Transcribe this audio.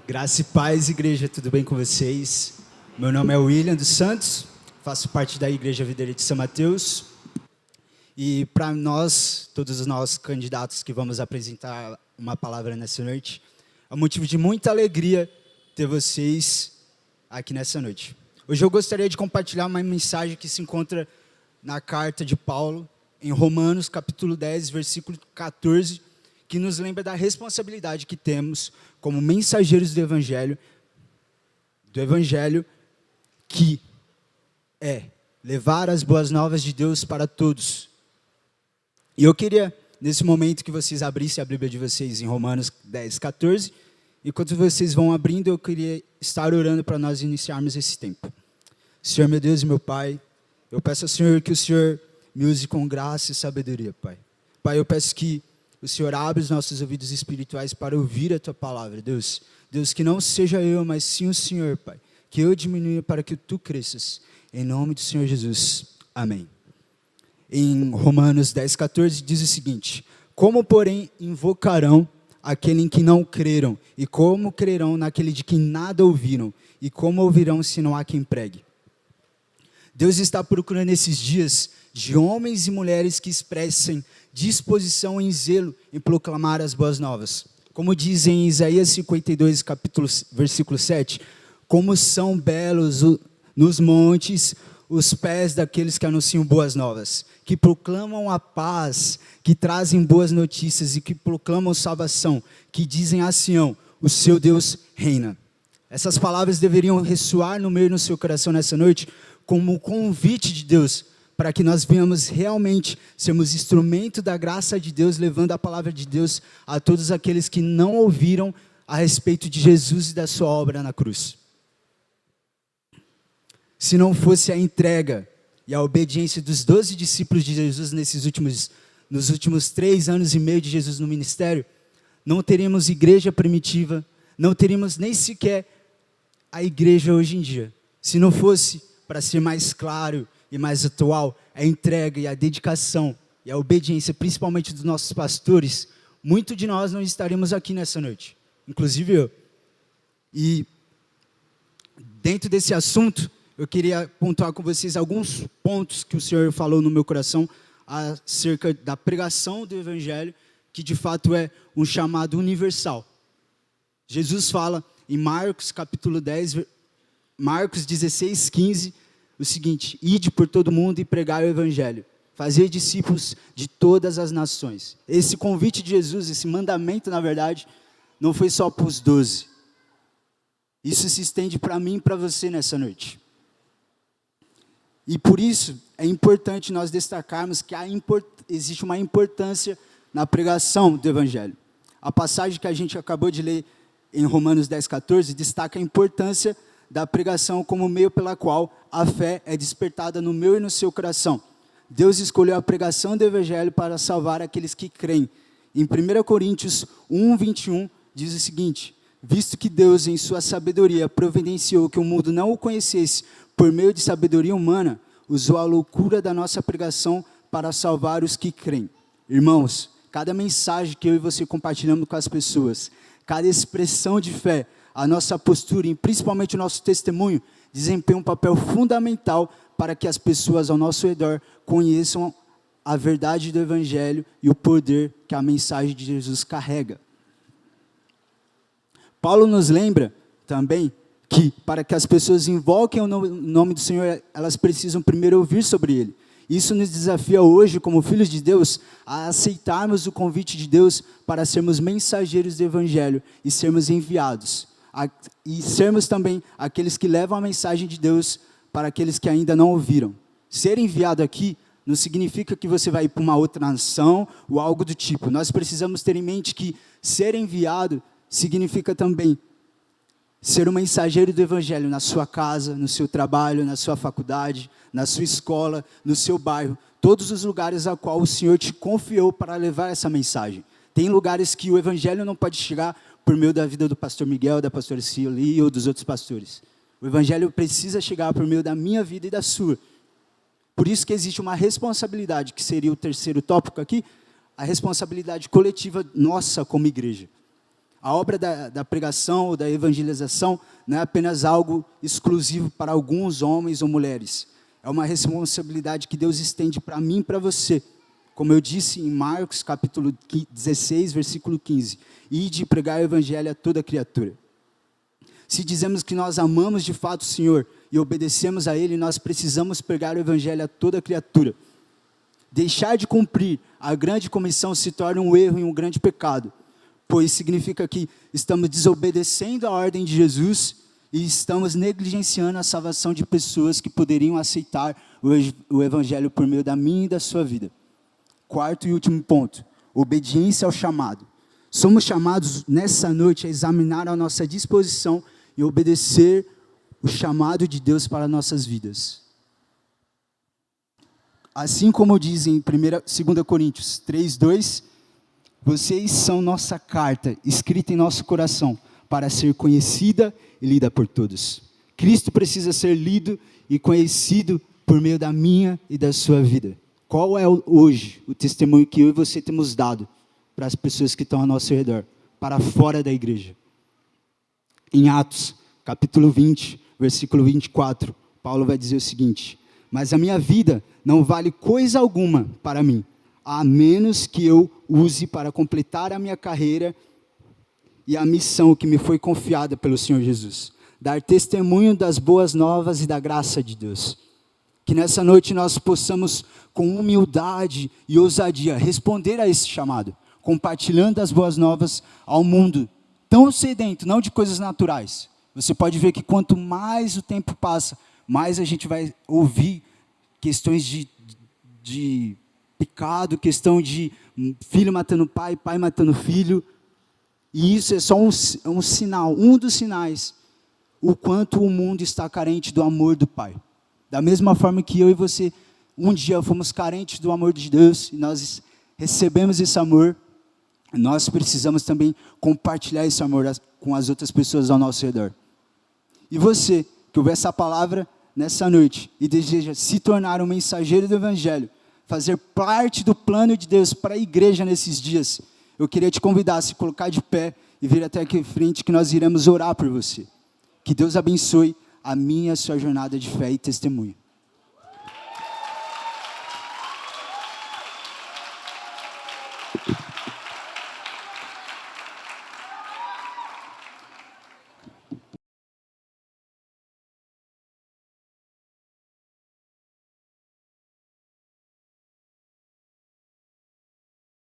Graça e paz, igreja, tudo bem com vocês? Meu nome é William dos Santos, faço parte da Igreja Videira de São Mateus. E para nós, todos os nossos candidatos que vamos apresentar uma palavra nessa noite, é um motivo de muita alegria ter vocês aqui nessa noite. Hoje eu gostaria de compartilhar uma mensagem que se encontra na carta de Paulo, em Romanos, capítulo 10, versículo 14, que nos lembra da responsabilidade que temos como mensageiros do Evangelho, que é levar as boas novas de Deus para todos. E eu queria, nesse momento, que vocês abrissem a Bíblia de vocês em Romanos 10, 14, enquanto vocês vão abrindo, eu queria estar orando para nós iniciarmos esse tempo. Senhor, meu Deus e meu Pai, eu peço ao Senhor que o Senhor me use com graça e sabedoria, Pai. Pai, eu peço que o Senhor abra os nossos ouvidos espirituais para ouvir a Tua palavra, Deus. Deus, que não seja eu, mas sim o Senhor, Pai. Que eu diminua para que Tu cresças. Em nome do Senhor Jesus. Amém. Em Romanos 10, 14, diz o seguinte: como, porém, invocarão aquele em que não creram? E como crerão naquele de quem nada ouviram? E como ouvirão se não há quem pregue? Deus está procurando esses dias de homens e mulheres que expressem disposição em zelo em proclamar as boas novas. Como diz em Isaías 52, versículo 7, como são belos nos montes os pés daqueles que anunciam boas novas, que proclamam a paz, que trazem boas notícias e que proclamam salvação, que dizem a Sião, o seu Deus reina. Essas palavras deveriam ressoar no meio do seu coração nessa noite, como um convite de Deus, para que nós venhamos realmente sermos instrumento da graça de Deus, levando a palavra de Deus a todos aqueles que não ouviram a respeito de Jesus e da sua obra na cruz. Se não fosse a entrega e a obediência dos 12 discípulos de Jesus nos últimos 3 anos e meio de Jesus no ministério, não teríamos igreja primitiva, não teríamos nem sequer a igreja hoje em dia. Se não fosse, para ser mais claro e mais atual, a entrega e a dedicação e a obediência, principalmente dos nossos pastores, muito de nós não estaríamos aqui nessa noite, inclusive eu. E dentro desse assunto, eu queria pontuar com vocês alguns pontos que o Senhor falou no meu coração acerca da pregação do Evangelho, que de fato é um chamado universal. Jesus fala em Marcos capítulo 10, Marcos 16, 15, o seguinte: ide por todo mundo e pregai o Evangelho, fazer discípulos de todas as nações. Esse convite de Jesus, esse mandamento, na verdade, não foi só para os 12. Isso se estende para mim e para você nessa noite. E por isso é importante nós destacarmos que existe uma importância na pregação do Evangelho. A passagem que a gente acabou de ler em Romanos 10, 14, destaca a importância da pregação como meio pela qual a fé é despertada no meu e no seu coração. Deus escolheu a pregação do Evangelho para salvar aqueles que creem. Em 1 Coríntios 1, 21, diz o seguinte: visto que Deus, em sua sabedoria, providenciou que o mundo não o conhecesse por meio de sabedoria humana, usou a loucura da nossa pregação para salvar os que creem. Irmãos, cada mensagem que eu e você compartilhamos com as pessoas, cada expressão de fé, a nossa postura e principalmente o nosso testemunho desempenha um papel fundamental para que as pessoas ao nosso redor conheçam a verdade do Evangelho e o poder que a mensagem de Jesus carrega. Paulo nos lembra também que para que as pessoas invoquem o nome do Senhor, elas precisam primeiro ouvir sobre Ele. Isso nos desafia hoje, como filhos de Deus, a aceitarmos o convite de Deus para sermos mensageiros do Evangelho e sermos enviados. E sermos também aqueles que levam a mensagem de Deus para aqueles que ainda não ouviram. Ser enviado aqui não significa que você vai ir para uma outra nação ou algo do tipo. Nós precisamos ter em mente que ser enviado significa também ser um mensageiro do Evangelho na sua casa, no seu trabalho, na sua faculdade, na sua escola, no seu bairro, todos os lugares a qual o Senhor te confiou para levar essa mensagem. Tem lugares que o Evangelho não pode chegar por meio da vida do pastor Miguel, da pastora Cili ou dos outros pastores. O Evangelho precisa chegar por meio da minha vida e da sua. Por isso que existe uma responsabilidade, que seria o terceiro tópico aqui, a responsabilidade coletiva nossa como igreja. A obra da pregação ou da evangelização não é apenas algo exclusivo para alguns homens ou mulheres. É uma responsabilidade que Deus estende para mim e para você. Como eu disse em Marcos, capítulo 16, versículo 15. Ide pregar o evangelho a toda criatura. Se dizemos que nós amamos de fato o Senhor e obedecemos a Ele, nós precisamos pregar o evangelho a toda criatura. Deixar de cumprir a grande comissão se torna um erro e um grande pecado, pois significa que estamos desobedecendo a ordem de Jesus e estamos negligenciando a salvação de pessoas que poderiam aceitar o evangelho por meio da minha e da sua vida. Quarto e último ponto, obediência ao chamado. Somos chamados nessa noite a examinar a nossa disposição e obedecer o chamado de Deus para nossas vidas. Assim como diz em 2 Coríntios 3:2, vocês são nossa carta, escrita em nosso coração, para ser conhecida e lida por todos. Cristo precisa ser lido e conhecido por meio da minha e da sua vida. Qual é hoje o testemunho que eu e você temos dado para as pessoas que estão ao nosso redor, para fora da igreja? Em Atos, capítulo 20, versículo 24, Paulo vai dizer o seguinte: mas a minha vida não vale coisa alguma para mim, a menos que eu use para completar a minha carreira e a missão que me foi confiada pelo Senhor Jesus. Dar testemunho das boas novas e da graça de Deus. Que nessa noite nós possamos, com humildade e ousadia, responder a esse chamado, compartilhando as boas novas ao mundo, tão sedento, não de coisas naturais. Você pode ver que quanto mais o tempo passa, mais a gente vai ouvir questões de pecado, questão de filho matando pai, pai matando filho. E isso é só um sinal, um dos sinais, o quanto o mundo está carente do amor do Pai. Da mesma forma que eu e você, um dia fomos carentes do amor de Deus, e nós recebemos esse amor, nós precisamos também compartilhar esse amor com as outras pessoas ao nosso redor. E você, que ouve essa palavra nessa noite, e deseja se tornar um mensageiro do Evangelho, fazer parte do plano de Deus para a igreja nesses dias, eu queria te convidar a se colocar de pé e vir até aqui em frente, que nós iremos orar por você. Que Deus abençoe a minha e a sua jornada de fé e testemunho.